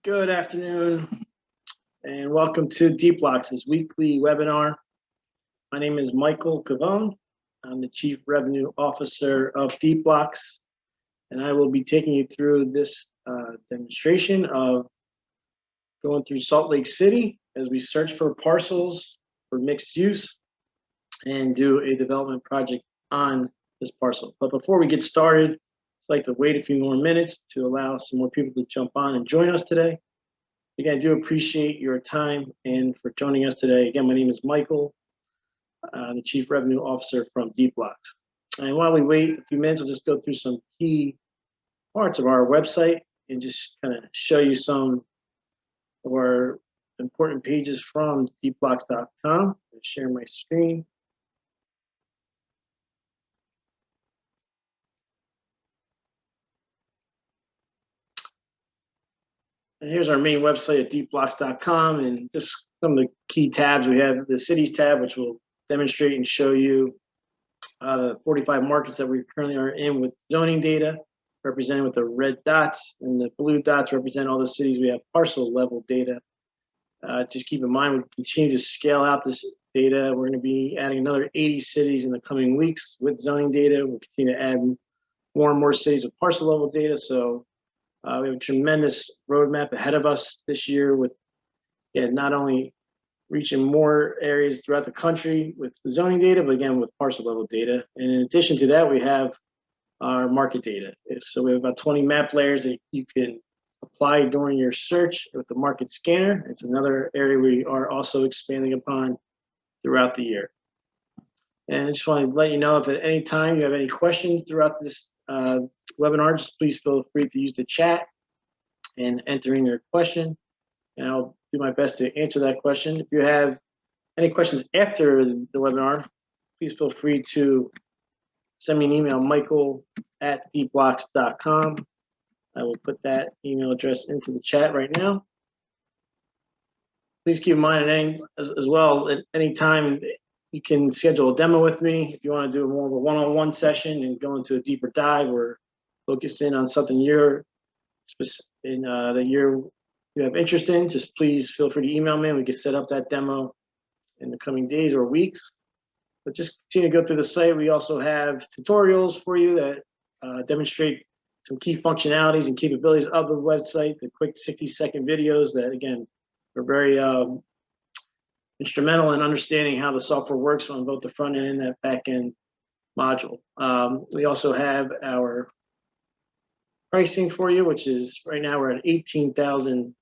Good afternoon, and welcome to Deepblocks' weekly webinar. My name is Michael Cavone. I'm the Chief Revenue Officer of Deepblocks, and I will be taking you through this demonstration of going through Salt Lake City as we search for parcels for mixed use and do a development project on this parcel. But before we get started, I'd like to wait a few more minutes to allow some more people to jump on and join us today. Again, I do appreciate your time and for joining us today. Again, my name is Michael, the Chief Revenue Officer from Deepblocks. And while we wait a few minutes, I'll just go through some key parts of our website and just kind of show you some of our important pages from deepblocks.com. I'll share my screen. And here's our main website at deepblocks.com, and just some of the key tabs. We have the cities tab, which will demonstrate and show you the 45 markets that we currently are in with zoning data, represented with the red dots, and the blue dots represent all the cities we have parcel level data. Just keep in mind, we continue to scale out this data. We're going to be adding another 80 cities in the coming weeks with zoning data. We'll continue to add more and more cities with parcel level data. So we have a tremendous roadmap ahead of us this year with not only reaching more areas throughout the country with the zoning data, but again, with parcel level data. And in addition to that, we have our market data. So we have about 20 map layers that you can apply during your search with the market scanner. It's another area we are also expanding upon throughout the year. And I just want to let you know if at any time you have any questions throughout this webinar, just please feel free to use the chat and enter in your question, and I'll do my best to answer that question. If you have any questions after the webinar, please feel free to send me an email, michael@deepblocks.com. I will put that email address into the chat right now. Please keep in mind as well, at any time, you can schedule a demo with me if you want to do more of a one-on-one session and go into a deeper dive or focus in on something you have interest in. Just please feel free to email me and we can set up that demo in the coming days or weeks. But just continue to go through the site. We also have tutorials for you that demonstrate some key functionalities and capabilities of the website, the quick 60-second videos that, again, are very instrumental in understanding how the software works on both the front end and that back end module. We also have our pricing for you, which is right now we're at $18,000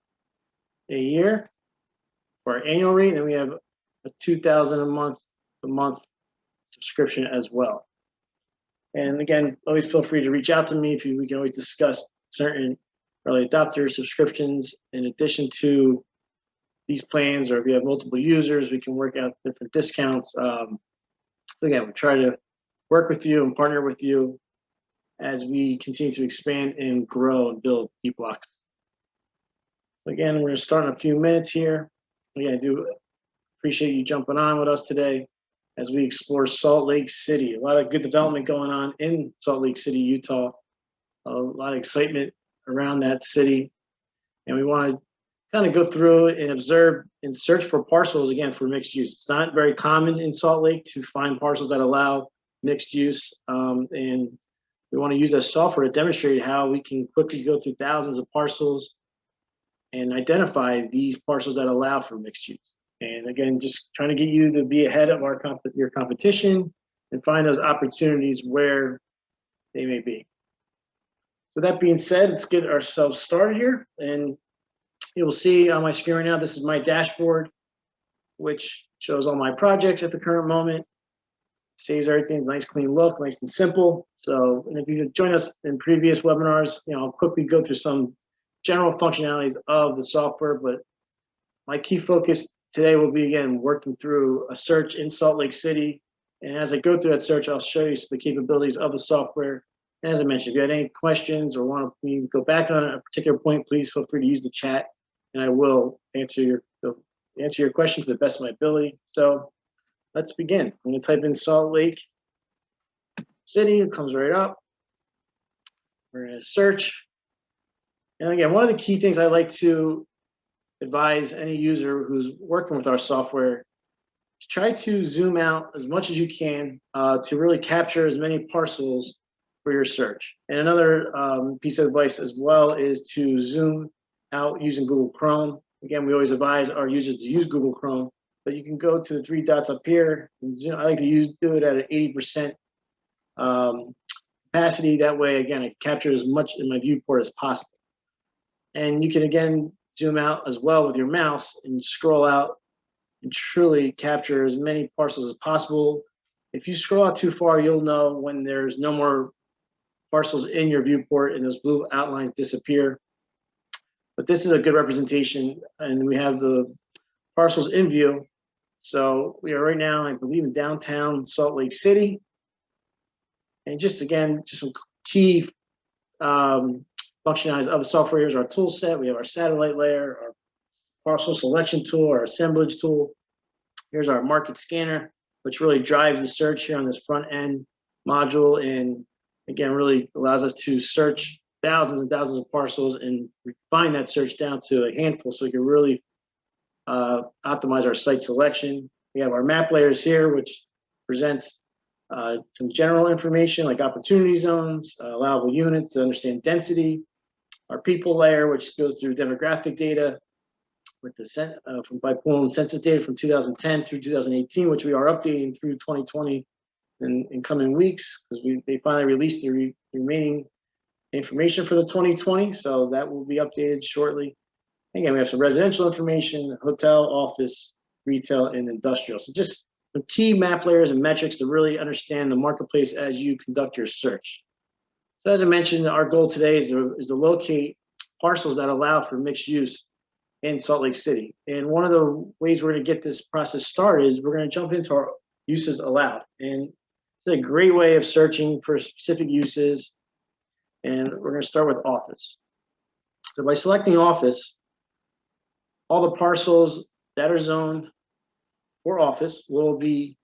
a year for our annual rate, and we have a $2,000 a month subscription as well. And again, always feel free to reach out to me we can always discuss certain early adopter subscriptions in addition to these plans, or if you have multiple users, we can work out different discounts. So again, we try to work with you and partner with you as we continue to expand and grow and build Deepblocks. So again, we're going to start in a few minutes here. Again, I do appreciate you jumping on with us today as we explore Salt Lake City. A lot of good development going on in Salt Lake City, Utah. A lot of excitement around that city. And we want to kind of go through and observe and search for parcels, again, for mixed use. It's not very common in Salt Lake to find parcels that allow mixed use. And we want to use that software to demonstrate how we can quickly go through thousands of parcels and identify these parcels that allow for mixed use. And again, just trying to get you to be ahead of your competition and find those opportunities where they may be. So that being said, let's get ourselves started here. And you will see on my screen right now, this is my dashboard, which shows all my projects at the current moment. Saves everything, nice clean look, nice and simple. So, and if you join us in previous webinars, I'll quickly go through some general functionalities of the software, but my key focus today will be, again, working through a search in Salt Lake City. And as I go through that search, I'll show you the capabilities of the software. And as I mentioned, if you had any questions or want to go back on a particular point, please feel free to use the chat, and I will answer your question to the best of my ability. So let's begin. I'm going to type in Salt Lake City. It comes right up. We're going to search. And again, one of the key things I like to advise any user who's working with our software is try to zoom out as much as you can to really capture as many parcels for your search. And another piece of advice as well is to zoom out using Google Chrome. Again, we always advise our users to use Google Chrome, but you can go to the three dots up here and zoom. I like to do it at an 80% capacity. That way, again, it captures as much in my viewport as possible. And you can, again, zoom out as well with your mouse and scroll out and truly capture as many parcels as possible. If you scroll out too far, you'll know when there's no more parcels in your viewport and those blue outlines disappear. But this is a good representation, and we have the parcels in view. So we are right now, I believe, in downtown Salt Lake City. And just again, just some key functionalities of the software. Here's our tool set. We have our satellite layer, our parcel selection tool, our assemblage tool. Here's our market scanner, which really drives the search here on this front end module, and again, really allows us to search thousands and thousands of parcels and refine that search down to a handful so we can really optimize our site selection. We have our map layers here, which presents some general information like opportunity zones, allowable units to understand density. Our people layer, which goes through demographic data with the by pulling census data from 2010 through 2018, which we are updating through 2020 in coming weeks, because they finally released the remaining information for the 2020, so that will be updated shortly. Again, we have some residential information, hotel, office, retail, and industrial. So just some key map layers and metrics to really understand the marketplace as you conduct your search. So as I mentioned, our goal today is to locate parcels that allow for mixed use in Salt Lake City. And one of the ways we're going to get this process started is we're going to jump into our uses allowed. And it's a great way of searching for specific uses. And we're going to start with office. So by selecting office, all the parcels that are zoned for office will be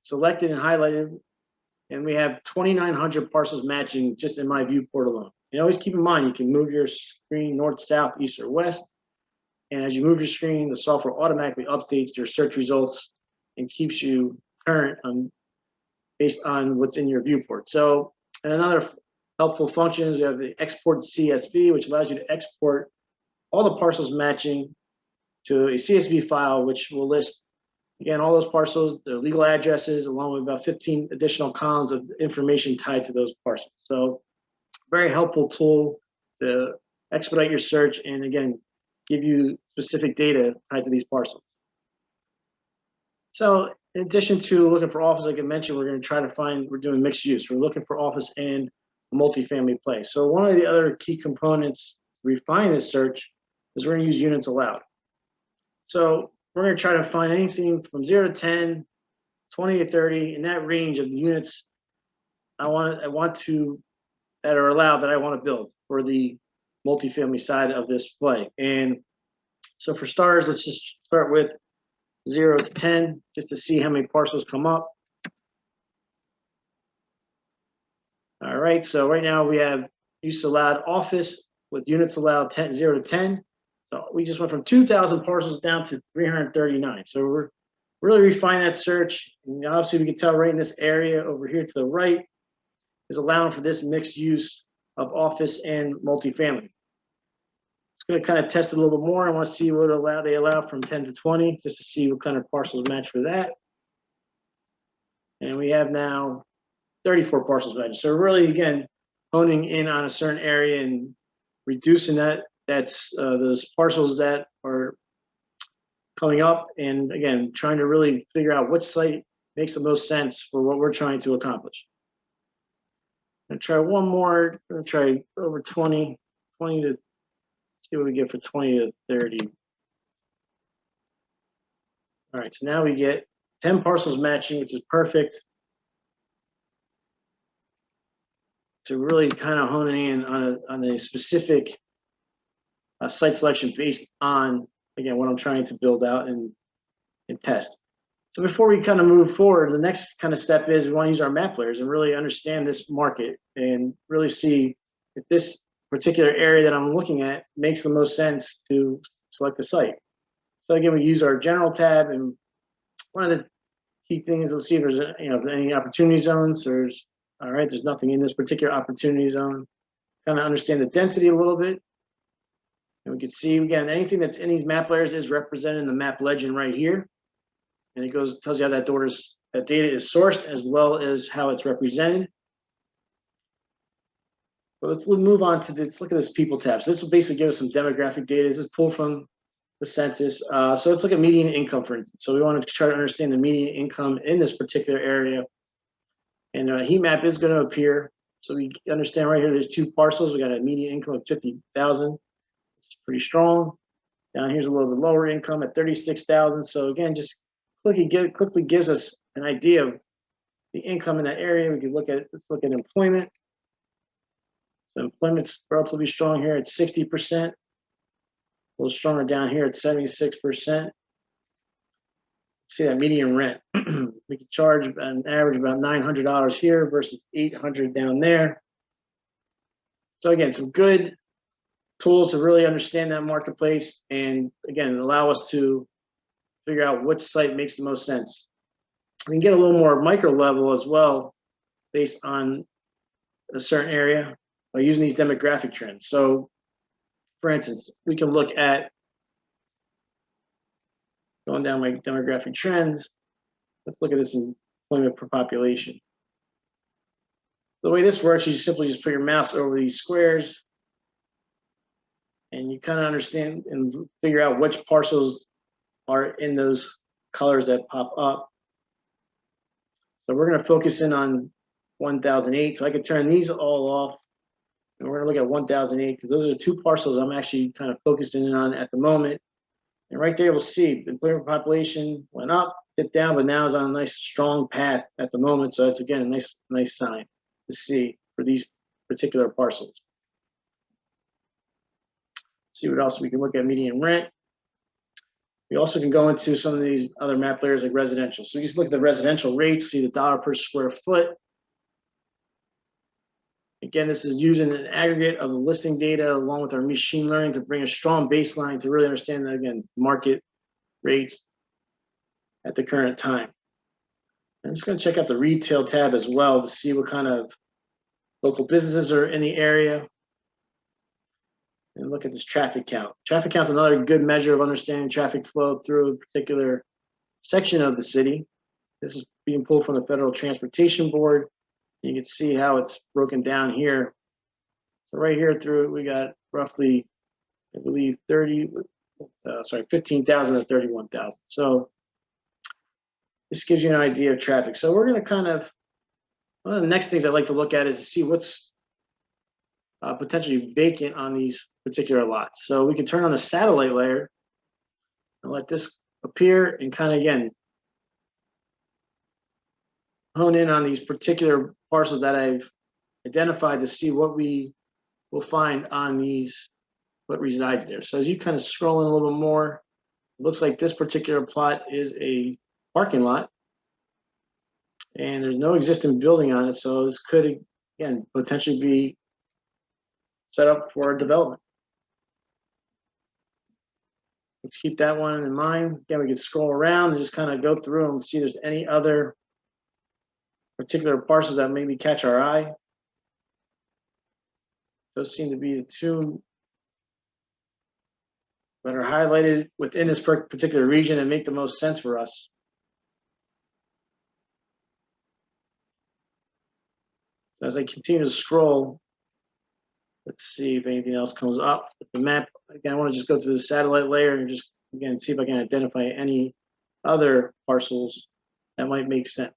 selected and highlighted. And we have 2,900 parcels matching just in my viewport alone. And always keep in mind, you can move your screen north, south, east, or west. And as you move your screen, the software automatically updates your search results and keeps you current based on what's in your viewport. So, and another helpful function is we have the export CSV, which allows you to export all the parcels matching to a CSV file, which will list, again, all those parcels, their legal addresses, along with about 15 additional columns of information tied to those parcels. So very helpful tool to expedite your search and, again, give you specific data tied to these parcels. So in addition to looking for office, like I mentioned, we're going to try to find, we're doing mixed use. We're looking for office and a multifamily place. So one of the other key components to refine this search is we're going to use units allowed. So we're going to try to find anything from 0 to 10, 20 to 30, in that range of the units I want to that are allowed that I want to build for the multifamily side of this play. And so for starters, let's just start with 0 to 10, just to see how many parcels come up. All right, so right now we have use allowed office with units allowed 0 to 10. So we just went from 2,000 parcels down to 339. So we're really refining that search. And obviously we can tell right in this area over here to the right is allowing for this mixed use of office and multifamily. It's going to kind of test it a little bit more. I want to see what they allow from 10 to 20, just to see what kind of parcels match for that. And we have now 34 parcels matched. So we're really, again, honing in on a certain area and reducing those parcels that are coming up, and again, trying to really figure out which site makes the most sense for what we're trying to accomplish. I'm gonna try one more. I'm gonna try over 20 to see what we get for 20 to 30. All right, so now we get 10 parcels matching, which is perfect. So really kind of honing in on a specific site selection based on, again, what I'm trying to build out and test. So before we kind of move forward, the next kind of step is we want to use our map layers and really understand this market and really see if this particular area that I'm looking at makes the most sense to select the site. So again, we use our general tab, and one of the key things, we'll see if there's any opportunity zones. There's nothing in this particular opportunity zone. Kind of understand the density a little bit. And we can see, again, anything that's in these map layers is represented in the map legend right here. And it tells you how that data is sourced, as well as how it's represented. But let's move on to let's look at this people tab. So this will basically give us some demographic data. This is pulled from the census. So let's look at median income, for instance. So we want to try to understand the median income in this particular area. And a heat map is going to appear. So we understand right here, there's two parcels. We got a median income of 50,000, which is pretty strong. Down here's a little bit lower income at 36,000. So again, just quickly gives us an idea of the income in that area. We can let's look at employment. So employment's relatively strong here at 60%. A little stronger down here at 76%. See that median rent. We can charge an average about $900 here versus $800 down there. So again, some good tools to really understand that marketplace, and again, allow us to figure out which site makes the most sense. We can get a little more micro level as well based on a certain area by using these demographic trends. So for instance, we can look at going down my demographic trends. Let's look at this employment per population. The way this works, you simply just put your mouse over these squares, and you kind of understand and figure out which parcels are in those colors that pop up. So we're going to focus in on 1008. So I could turn these all off, and we're going to look at 1008 because those are the two parcels I'm actually kind of focusing in on at the moment. And right there, we'll see the employment population went up, dipped down, but now is on a nice strong path at the moment. So that's again a nice sign to see for these particular parcels. See what else we can look at. Median rent. We also can go into some of these other map layers like residential. So we just look at the residential rates, see the dollar per square foot. Again, this is using an aggregate of the listing data along with our machine learning to bring a strong baseline to really understand, again, market rates at the current time. I'm just going to check out the retail tab as well to see what kind of local businesses are in the area. And look at this traffic count. Traffic count is another good measure of understanding traffic flow through a particular section of the city. This is being pulled from the Federal Transportation Board. You can see how it's broken down here. So right here through, we got roughly, I believe, 15,000 to 31,000. So this gives you an idea of traffic. So we're going to kind of, one of the next things I'd like to look at is to see what's potentially vacant on these particular lots. So we can turn on the satellite layer and let this appear and kind of, again, hone in on these particular parcels that I've identified to see what we will find on these, what resides there. So as you kind of scroll in a little bit more, it looks like this particular plot is a parking lot and there's no existing building on it. So this could, again, potentially be set up for development. Let's keep that one in mind. Again, we can scroll around and just kind of go through and see if there's any other particular parcels that maybe catch our eye. Those seem to be the two that are highlighted within this particular region and make the most sense for us. As I continue to scroll, let's see if anything else comes up with the map. Again, I want to just go to the satellite layer and just, again, see if I can identify any other parcels that might make sense.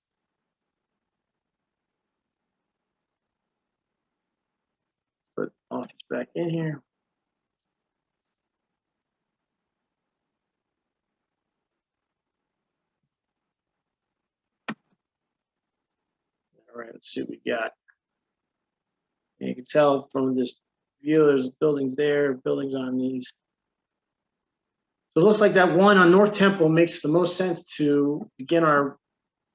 Put office back in here. All right, let's see what we got. And you can tell from this view, there's buildings there, buildings on these. So it looks like that one on North Temple makes the most sense to begin our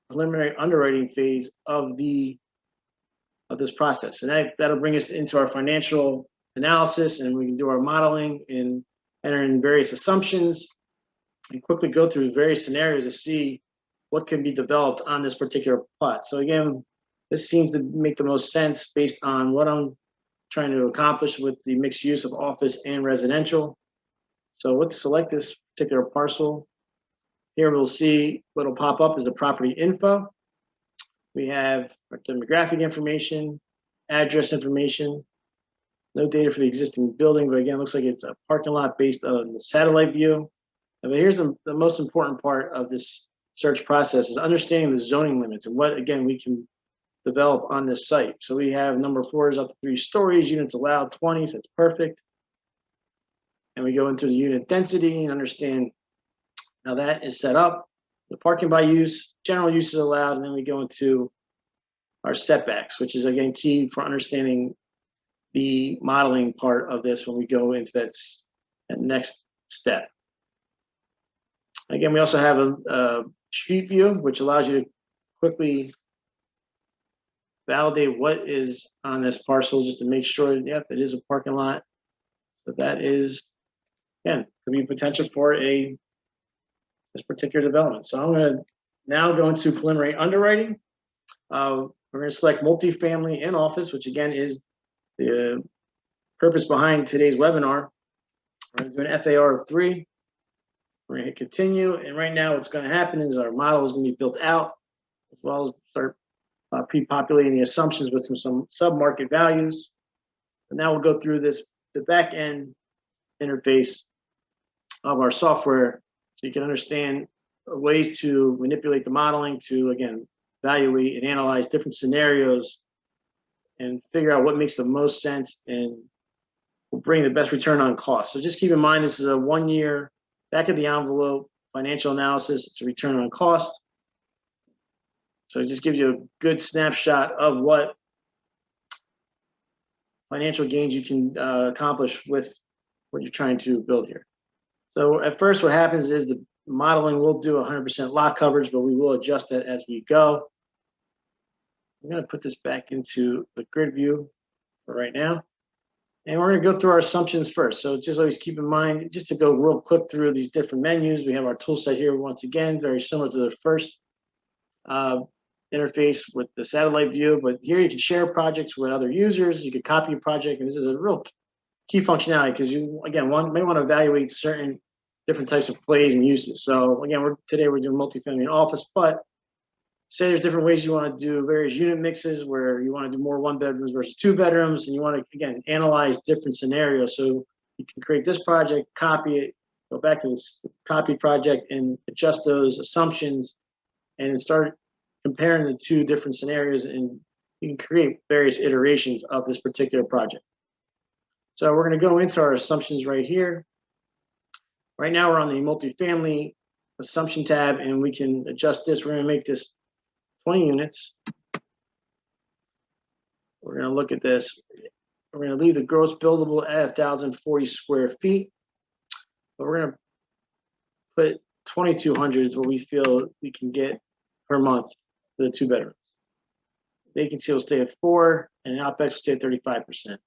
preliminary underwriting phase of this process. And that'll bring us into our financial analysis, and we can do our modeling and enter in various assumptions and quickly go through various scenarios to see what can be developed on this particular plot. So again, this seems to make the most sense based on what I'm trying to accomplish with the mixed use of office and residential. So let's select this particular parcel. Here we'll see what'll pop up is the property info. We have our demographic information, address information, no data for the existing building, but again, it looks like it's a parking lot based on the satellite view. But here's the most important part of this search process is understanding the zoning limits and what, again, we can develop on this site. So we have number 4 is up to 3 stories, units allowed 20, so it's perfect. And we go into the unit density and understand how that is set up. The parking by use, general use is allowed, and then we go into our setbacks, which is again key for understanding the modeling part of this when we go into that next step. Again, we also have a street view, which allows you to quickly validate what is on this parcel just to make sure that, yep, it is a parking lot. But that is, again, could be potential for this particular development. So I'm going to now go into preliminary underwriting. We're going to select multifamily and office, which again is the purpose behind today's webinar. We're going to do an FAR of 3. We're going to hit continue. And right now what's going to happen is our model is going to be built out, as well as start pre-populating the assumptions with some sub-market values. And now we'll go through the back end interface of our software so you can understand ways to manipulate the modeling to, again, evaluate and analyze different scenarios and figure out what makes the most sense and will bring the best return on cost. So just keep in mind, this is a 1-year back of the envelope financial analysis. It's a return on cost. So it just gives you a good snapshot of what financial gains you can accomplish with what you're trying to build here. So at first, what happens is the modeling will do 100% lot coverage, but we will adjust that as we go. I'm going to put this back into the grid view for right now. And we're going to go through our assumptions first. So just always keep in mind, just to go real quick through these different menus, we have our tool set here once again, very similar to the first interface with the satellite view. But here you can share projects with other users. You could copy a project, and this is a real key functionality because you, again, may want to evaluate certain different types of plays and uses. So again, today we're doing multifamily and office, but say there's different ways you want to do various unit mixes where you want to do more 1 bedrooms versus 2 bedrooms, and you want to, again, analyze different scenarios. So you can create this project, copy it, go back to this copy project and adjust those assumptions and start comparing the 2 different scenarios, and you can create various iterations of this particular project. So we're going to go into our assumptions right here. Right now we're on the multifamily assumption tab, and we can adjust this. We're going to make this 20 units. We're going to look at this. We're going to leave the gross buildable at 1,040 square feet, but we're going to put 2,200 is what we feel we can get per month for the 2 bedrooms. Vacancy will stay at 4, and OpEx will stay at 35%.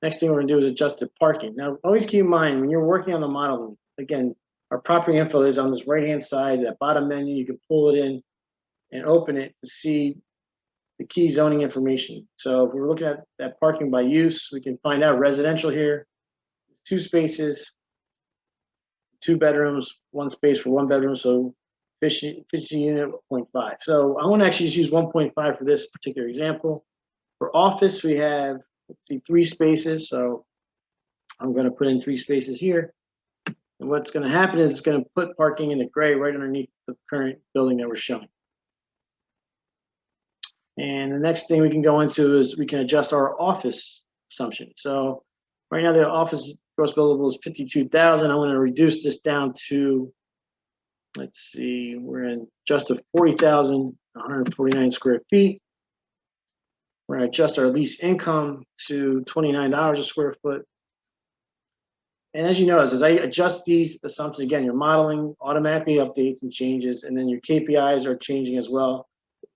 Next thing we're going to do is adjust the parking. Now, always keep in mind when you're working on the modeling, again, our property info is on this right-hand side, that bottom menu. You can pull it in and open it to see the key zoning information. So if we're looking at that parking by use, we can find out residential here, 2 spaces, 2 bedrooms, 1 space for 1 bedroom. So efficiency unit 0.5. So I want to actually just use 1.5 for this particular example. For office, we have, let's see, 3 spaces. So I'm going to put in 3 spaces here. And what's going to happen is it's going to put parking in the gray right underneath the current building that we're showing. And the next thing we can go into is we can adjust our office assumption. So right now the office gross billable is 52,000. I'm going to reduce this down to, let's see, we're in just to 40,149 square feet. We're going to adjust our lease income to $29 a square foot. And as you notice, as I adjust these assumptions, again, your modeling automatically updates and changes, and then your KPIs are changing as well.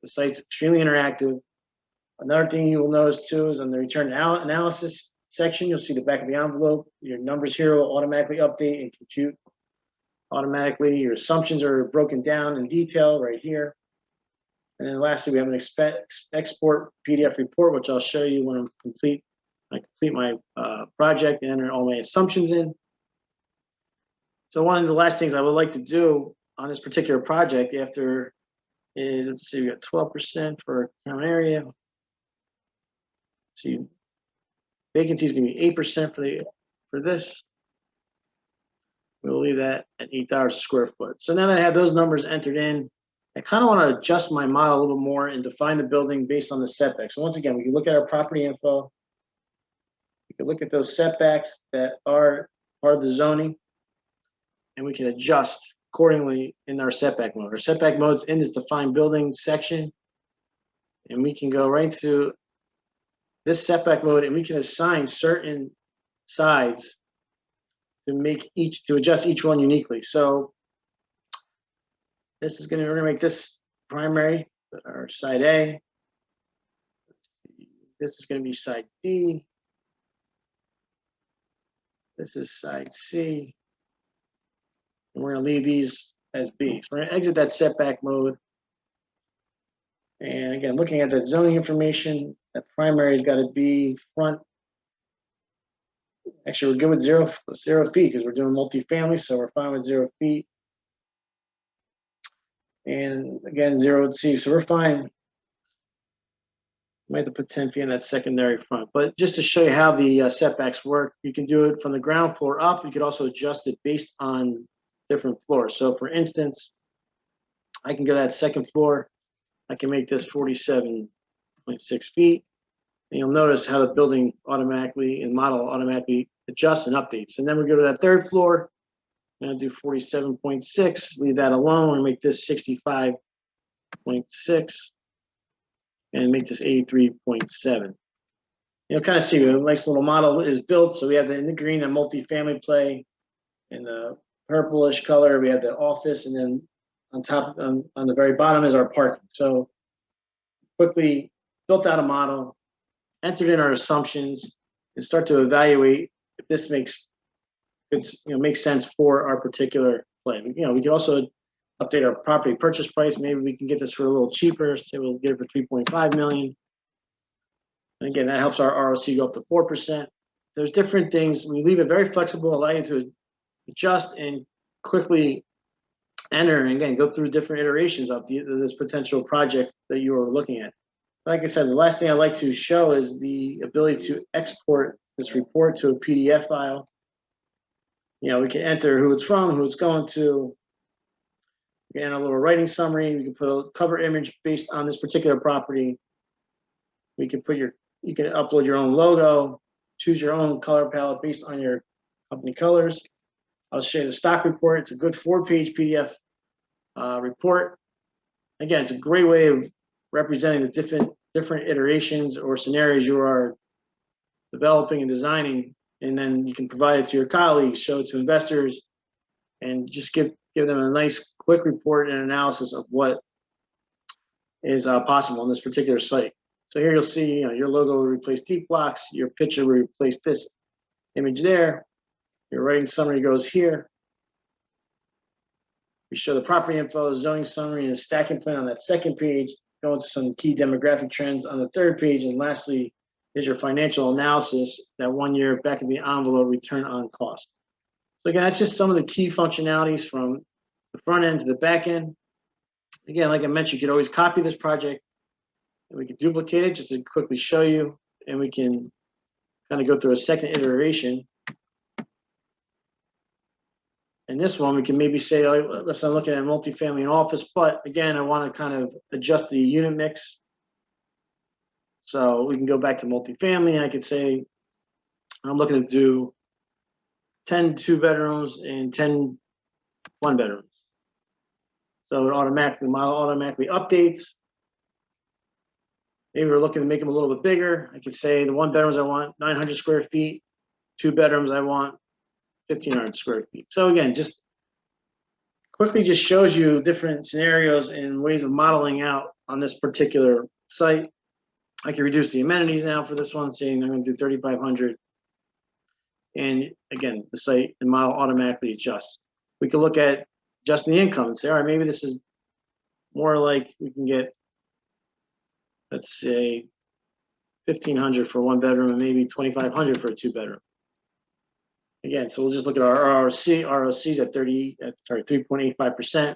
The site's extremely interactive. Another thing you will notice too is on the return analysis, section, you'll see the back of the envelope. Your numbers here will automatically update and compute automatically. Your assumptions are broken down in detail right here. And then lastly, we have an export PDF report, which I'll show you when I complete my project and enter all my assumptions in. So one of the last things I would like to do on this particular project after is, let's see, we got 12% for town area. Let's see, vacancy is going to be 8% for this. We'll leave that at $8 a square foot. So now that I have those numbers entered in, I kind of want to adjust my model a little more and define the building based on the setbacks. So once again, we can look at our property info. We can look at those setbacks that are part of the zoning, and we can adjust accordingly in our setback mode. Our setback mode's in this defined building section, and we can go right to this setback mode, and we can assign certain sides to adjust each one uniquely. So we're gonna make this primary, our side A. This is gonna be side D. This is side C. And we're gonna leave these as B. So we're gonna exit that setback mode. And again, looking at that zoning information, that primary has got to be front. Actually, we're good with zero feet because we're doing multifamily, so we're fine with 0 feet. And again, 0 at C, so we're fine. Might have to put 10 feet in that secondary front. But just to show you how the setbacks work, you can do it from the ground floor up. You could also adjust it based on different floors. So for instance, I can go that second floor. I can make this 47.6 feet. And you'll notice how the building automatically and model automatically adjusts and updates. And then we go to that third floor. I'm going to do 47.6, leave that alone. We're going to make this 65.6 and make this 83.7. You'll kind of see a nice little model is built. So we have in the green, the multifamily play. In the purplish color, we have the office. And then on top, on the very bottom is our parking. So quickly built out a model, entered in our assumptions, and start to evaluate if this makes sense for our particular play. We can also update our property purchase price. Maybe we can get this for a little cheaper. Say we'll get it for 3.5 million. And again, that helps our ROC go up to 4%. There's different things. We leave it very flexible, allow you to adjust and quickly enter and again go through different iterations of this potential project that you are looking at. Like I said, the last thing I'd like to show is the ability to export this report to a PDF file. We can enter who it's from, who it's going to. We can add a little writing summary. We can put a cover image based on this particular property. You can upload your own logo, choose your own color palette based on your company colors. I'll show you the stock report. It's a good 4-page PDF report. Again, it's a great way of representing the different iterations or scenarios you are developing and designing, and then you can provide it to your colleagues, show it to investors, and just give them a nice quick report and analysis of what is possible on this particular site. So here you'll see, your logo will replace Deepblocks, your picture will replace this image there, your writing summary goes here. We show the property info, zoning summary, and a stacking plan on that second page. Go into some key demographic trends on the third page, and lastly is your financial analysis, that 1 year back of the envelope return on cost. So again, that's just some of the key functionalities from the front end to the back end. Again, like I mentioned, you could always copy this project, and we can duplicate it just to quickly show you, and we can kind of go through a second iteration. And this one, we can maybe say, let's not look at multifamily and office, but again, I want to kind of adjust the unit mix. So we can go back to multifamily, and I could say, I'm looking to do 10 2-bedrooms and 10 1-bedrooms. So the model automatically updates. Maybe we're looking to make them a little bit bigger. I could say the 1-bedrooms, I want 900 square feet. 2-bedrooms, I want 1,500 square feet. So again, just quickly just shows you different scenarios and ways of modeling out on this particular site. I can reduce the amenities now for this one, saying I'm going to do 3,500 and again, the site and model automatically adjusts. We can look at adjusting the income and say, all right, maybe this is more like we can get, let's say, 1,500 for 1 bedroom and maybe 2,500 for a 2 bedroom. Again, so we'll just look at our ROC. ROC's at 3.85%,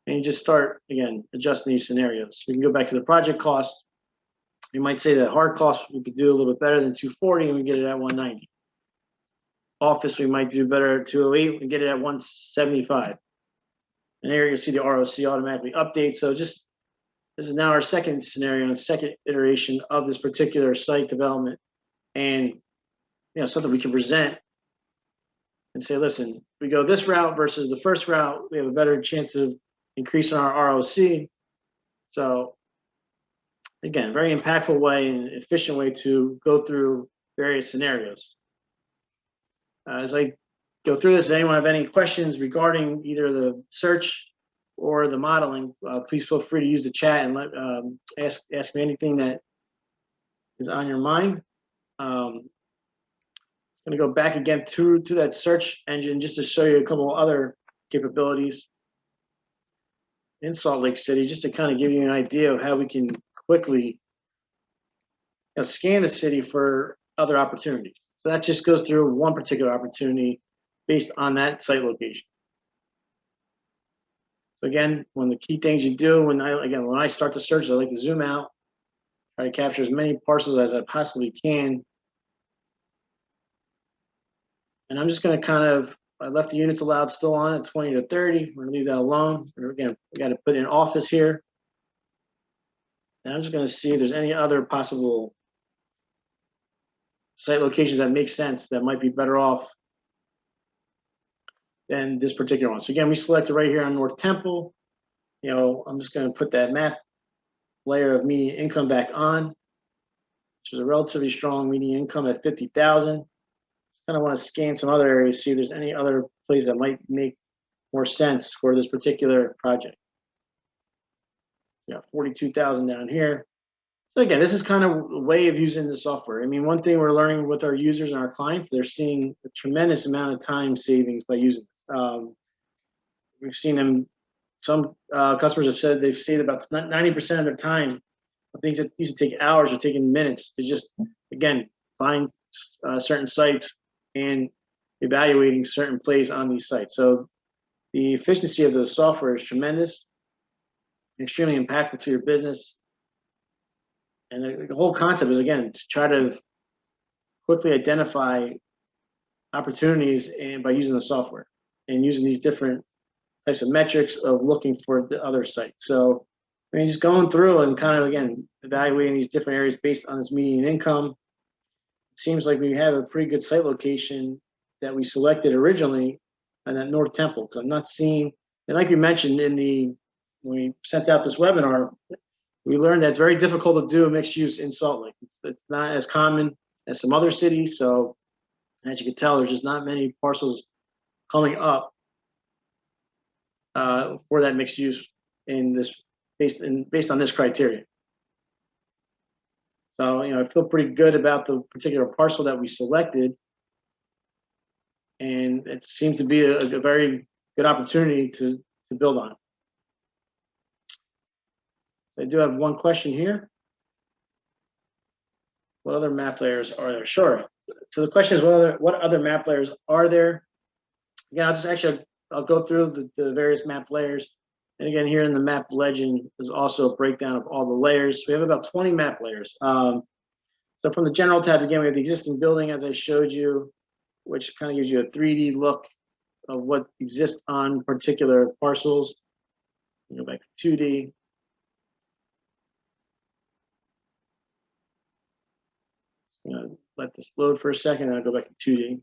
and you just start again adjusting these scenarios. We can go back to the project cost. You might say that hard cost we could do a little bit better than 240, and we get it at 190. Office we might do better at 208 and get it at 175. And here you'll see the ROC automatically update. So just this is now our second scenario and second iteration of this particular site development, and something we can present and say, listen, we go this route versus the first route, we have a better chance of increasing our ROC. So again, very impactful way and efficient way to go through various scenarios. As I go through this, does anyone have any questions regarding either the search or the modeling? Please feel free to use the chat and ask me anything that is on your mind. I'm going to go back again to that search engine just to show you a couple of other capabilities in Salt Lake City, just to kind of give you an idea of how we can quickly scan the city for other opportunities. So that just goes through one particular opportunity based on that site location. So again, one of the key things you do when I start the search, I like to zoom out, try to capture as many parcels as I possibly can. And I'm just going to I left the units allowed still on at 20 to 30. We're going to leave that alone. And again, we got to put in office here. And I'm just going to see if there's any other possible site locations that make sense that might be better off than this particular one. So again, we selected right here on North Temple. I'm just going to put that map layer of median income back on, which is a relatively strong median income at 50,000. Kind of want to scan some other areas, see if there's any other place that might make more sense for this particular project. 42,000 down here. So again, this is kind of a way of using the software. I mean, one thing we're learning with our users and our clients, they're seeing a tremendous amount of time savings by using this. We've seen them, some customers have said they've saved about 90% of their time. Things that used to take hours are taking minutes to just, again, find certain sites and evaluating certain plays on these sites. So the efficiency of the software is tremendous, extremely impactful to your business. And the whole concept is, again, to try to quickly identify opportunities and by using the software and using these different types of metrics of looking for the other site. So I mean, just going through and kind of, again, evaluating these different areas based on this median income. It seems like we have a pretty good site location that we selected originally on that North Temple. So I'm not seeing, and like we mentioned when we sent out this webinar, we learned that it's very difficult to do a mixed use in Salt Lake. It's not as common as some other cities. So as you can tell, there's just not many parcels coming up for that mixed use in this based on this criteria. So, I feel pretty good about the particular parcel that we selected, and it seems to be a very good opportunity to build on. I do have one question here. What other map layers are there? Sure. So the question is, what other map layers are there? Again, I'll go through the various map layers. And again, here in the map legend is also a breakdown of all the layers. We have about 20 map layers. So from the general tab, again, we have the existing building, as I showed you, which kind of gives you a 3D look of what exists on particular parcels. Go back to 2D. Let this load for a second, and I'll go back to 2D.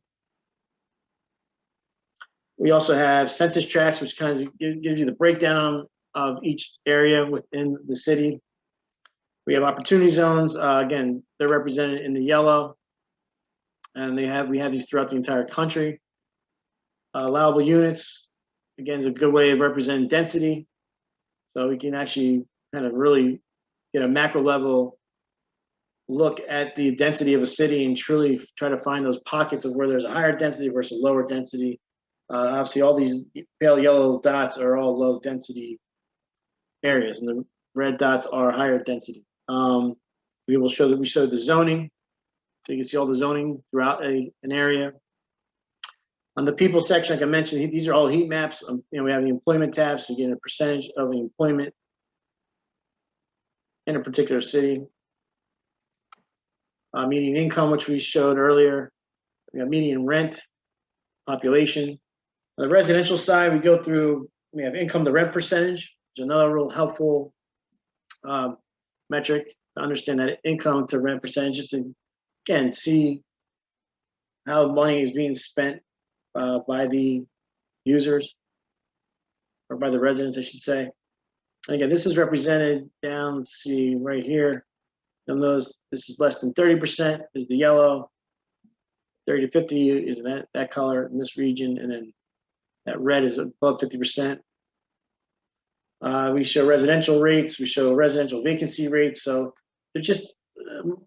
We also have Census Tracts, which kind of gives you the breakdown of each area within the city. We have opportunity zones. Again, they're represented in the yellow, and we have these throughout the entire country. Allowable units, again, is a good way of representing density. So we can actually kind of really get a macro level look at the density of a city and truly try to find those pockets of where there's a higher density versus lower density. Obviously, all these pale yellow dots are all low density areas, and the red dots are higher density. We will show that we show the zoning, so you can see all the zoning throughout an area. On the people section, like I mentioned, these are all heat maps. We have the employment tab, so you get a percentage of the employment in a particular city. Median income, which we showed earlier. We have median rent, population. On the residential side, we go through, we have income to rent percentage, which is another real helpful metric to understand that income to rent percentage, just to, again, see how money is being spent by the users, or by the residents, I should say. And again, this is represented down, let's see, right here. You'll notice this is less than 30% is the yellow, 30 to 50 is that color in this region, and then that red is above 50%. We show residential rates, we show residential vacancy rates. So there's just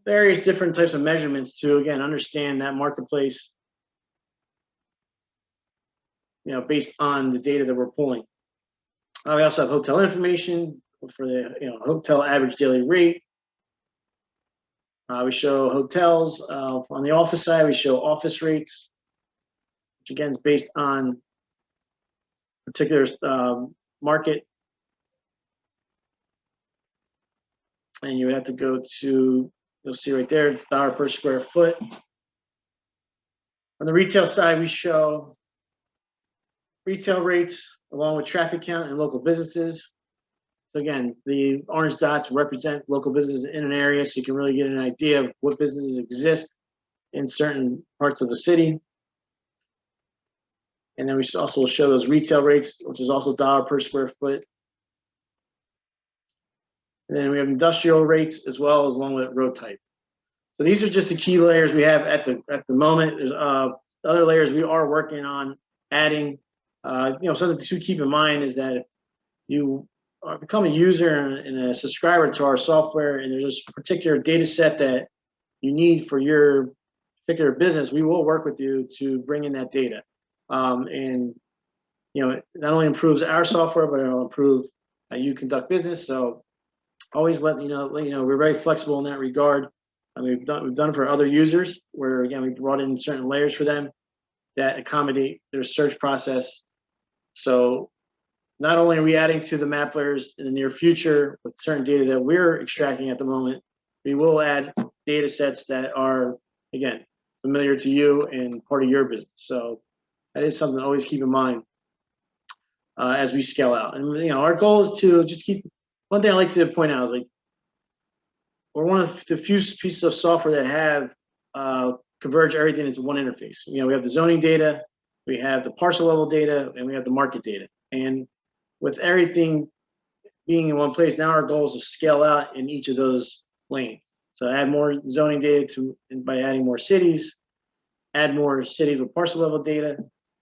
various different types of measurements to, again, understand that marketplace, based on the data that we're pulling. We also have hotel information for the hotel average daily rate. We show hotels. On the office side, we show office rates, which again is based on particular market. And you would have to go to, you'll see right there, it's dollar per square foot. On the retail side, we show retail rates along with traffic count and local businesses. So again, the orange dots represent local businesses in an area, so you can really get an idea of what businesses exist in certain parts of the city. And then we also show those retail rates, which is also dollar per square foot. And then we have industrial rates as well, as along with road type. So these are just the key layers we have at the moment. The other layers we are working on adding. Something to keep in mind is that if you become a user and a subscriber to our software, and there's a particular data set that you need for your particular business, we will work with you to bring in that data. And it not only improves our software, but it'll improve how you conduct business. So always let you know we're very flexible in that regard. We've done it for other users, where again we brought in certain layers for them that accommodate their search process. So not only are we adding to the map layers in the near future with certain data that we're extracting at the moment, we will add data sets that are, again, familiar to you and part of your business. So that is something to always keep in mind as we scale out. And our goal is to just keep, one thing I like to point out is, like, we're one of the few pieces of software that have converge everything into one interface. We have the zoning data, we have the parcel level data, and we have the market data. And with everything being in one place, now our goal is to scale out in each of those lanes. So add more zoning data by adding more cities, add more cities with parcel level data,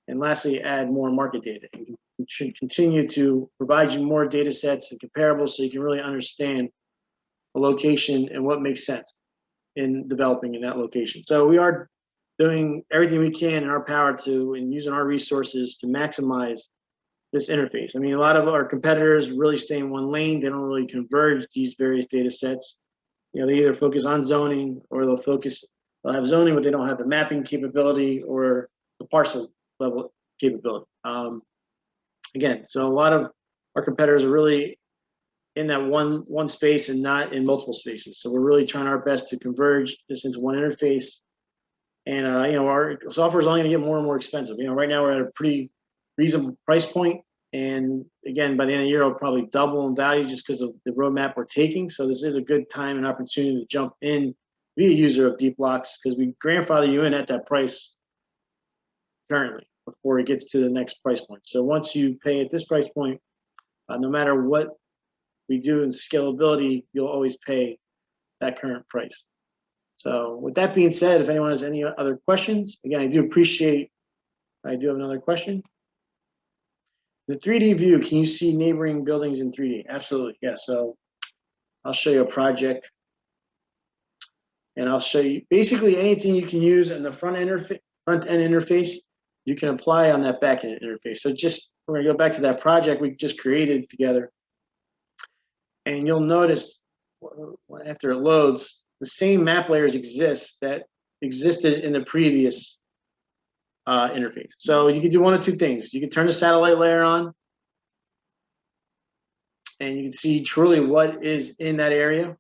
and lastly, add more market data. And we should continue to provide you more data sets and comparables so you can really understand a location and what makes sense in developing in that location. So we are doing everything we can in our power and using our resources to maximize this interface. A lot of our competitors really stay in one lane. They don't really converge these various data sets. They either focus on zoning, or they'll have zoning, but they don't have the mapping capability or the parcel level capability. Again, so a lot of our competitors are really in that one space and not in multiple spaces. So we're really trying our best to converge this into one interface. And our software is only going to get more and more expensive. Right now we're at a pretty reasonable price point, and again, by the end of the year, it'll probably double in value just because of the roadmap we're taking. So this is a good time and opportunity to jump in, be a user of Deepblocks, because we grandfather you in at that price currently before it gets to the next price point. So once you pay at this price point, no matter what we do in scalability, you'll always pay that current price. So with that being said, if anyone has any other questions, again, I do have another question. The 3D view, can you see neighboring buildings in 3D? Absolutely, yeah. So I'll show you a project. And I'll show you basically anything you can use in the front end interface, you can apply on that back end interface. So just, we're gonna go back to that project we just created together. And you'll notice after it loads, the same map layers exist that existed in the previous interface. So you can do one of two things. You can turn the satellite layer on, and you can see truly what is in that area.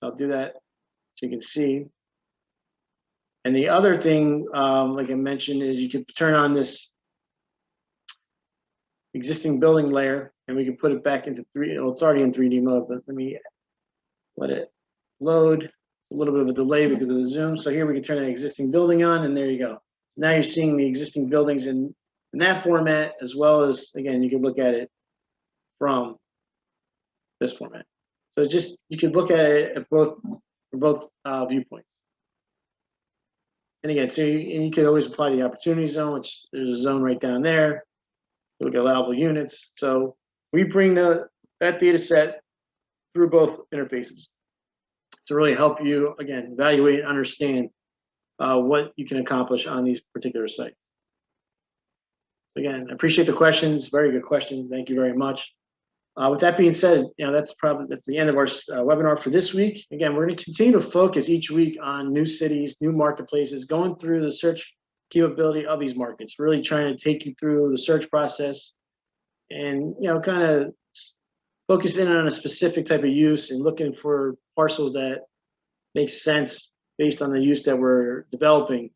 I'll do that so you can see. And the other thing, like I mentioned, is you could turn on this existing building layer, and we can put it back into 3D. Well, it's already in 3D mode, but let me let it load. A little bit of a delay because of the zoom. So here we can turn an existing building on, and there you go. Now you're seeing the existing buildings in that format, as well as, again, you can look at it from this format. So just, you could look at it at from both viewpoints. And again, so you could always apply the opportunity zone, which there's a zone right down there. Look at allowable units. So we bring that data set through both interfaces to really help you, again, evaluate and understand what you can accomplish on these particular sites. Again, I appreciate the questions. Very good questions. Thank you very much. With that being said, that's the end of our webinar for this week. Again, we're going to continue to focus each week on new cities, new marketplaces, going through the search capability of these markets, really trying to take you through the search process, and kind of focus in on a specific type of use and looking for parcels that make sense based on the use that we're developing.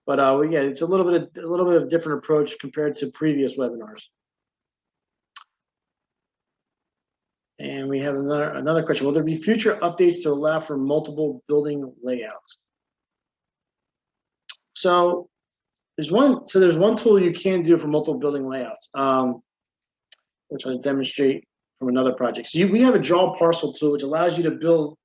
But yeah, it's a little bit of a different approach compared to previous webinars. And we have another question. Will there be future updates to allow for multiple building layouts? So there's one tool you can do for multiple building layouts, which I'll demonstrate from another project. So we have a draw parcel tool, which allows you to build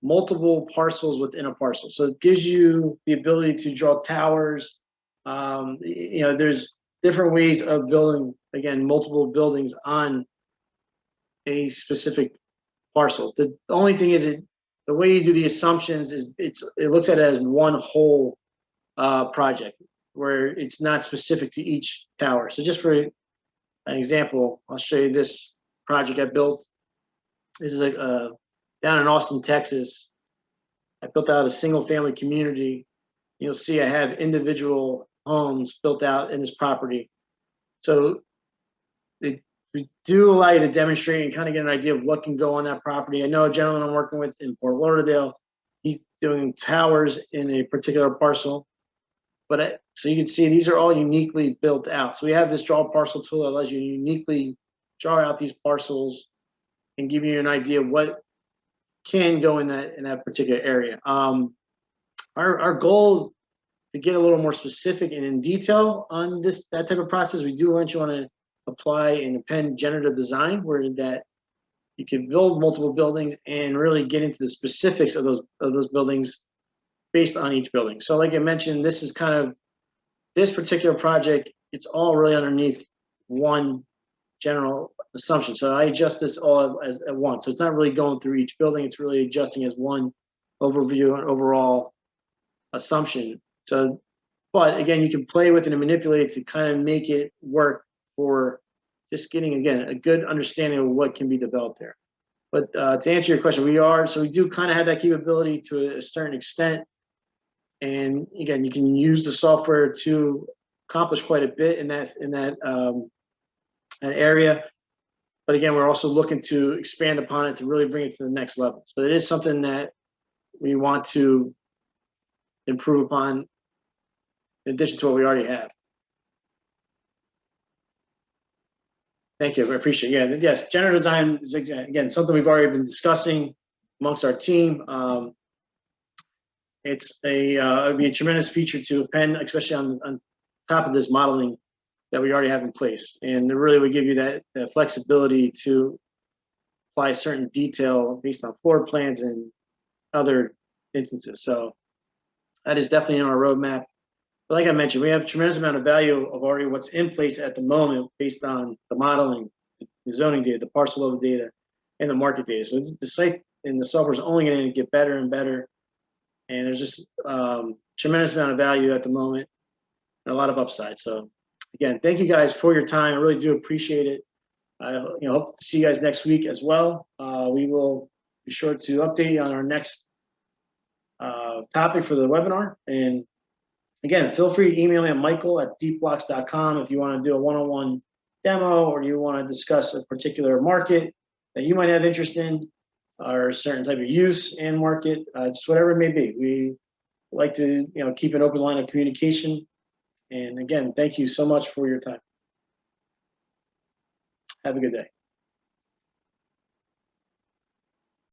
multiple parcels within a parcel. So it gives you the ability to draw towers. There's different ways of building, again, multiple buildings on a specific parcel. The only thing is the way you do the assumptions is it looks at it as one whole project where it's not specific to each tower. So just for an example, I'll show you this project I built. This is down in Austin, Texas. I built out a single family community. You'll see I have individual homes built out in this property. So we do allow you to demonstrate and kind of get an idea of what can go on that property. I know a gentleman I'm working with in Fort Lauderdale, he's doing towers in a particular parcel. But so you can see these are all uniquely built out. So we have this draw parcel tool that allows you to uniquely draw out these parcels and give you an idea of what can go in that particular area. Our goal to get a little more specific and in detail on that type of process, we do want to apply and append generative design, where that you can build multiple buildings and really get into the specifics of those buildings based on each building. So like I mentioned, this is kind of this particular project, it's all really underneath one general assumption. So I adjust this all at once. So it's not really going through each building, it's really adjusting as one overview and overall assumption. So, but again, you can play with it and manipulate it to kind of make it work for just getting, again, a good understanding of what can be developed there. But to answer your question, we do kind of have that capability to a certain extent. And again, you can use the software to accomplish quite a bit in that area. But again, we're also looking to expand upon it to really bring it to the next level. So it is something that we want to improve upon in addition to what we already have. Thank you, I appreciate it. Yeah, yes, generative design is, again, something we've already been discussing amongst our team. It'd be a tremendous feature to append, especially on top of this modeling that we already have in place. And it really would give you that flexibility to apply certain detail based on floor plans and other instances. So that is definitely in our roadmap. But like I mentioned, we have a tremendous amount of value of already what's in place at the moment based on the modeling, the zoning data, the parcel level data, and the market data. So the site and the software is only going to get better and better. And there's just tremendous amount of value at the moment and a lot of upside. So again, thank you guys for your time. I really do appreciate it. I hope to see you guys next week as well. We will be sure to update you on our next topic for the webinar. And again, feel free to email me at michael@deepblocks.com if you want to do a one-on-one demo, or you want to discuss a particular market that you might have interest in, or a certain type of use and market, just whatever it may be. We like to keep an open line of communication. And again, thank you so much for your time. Have a good day.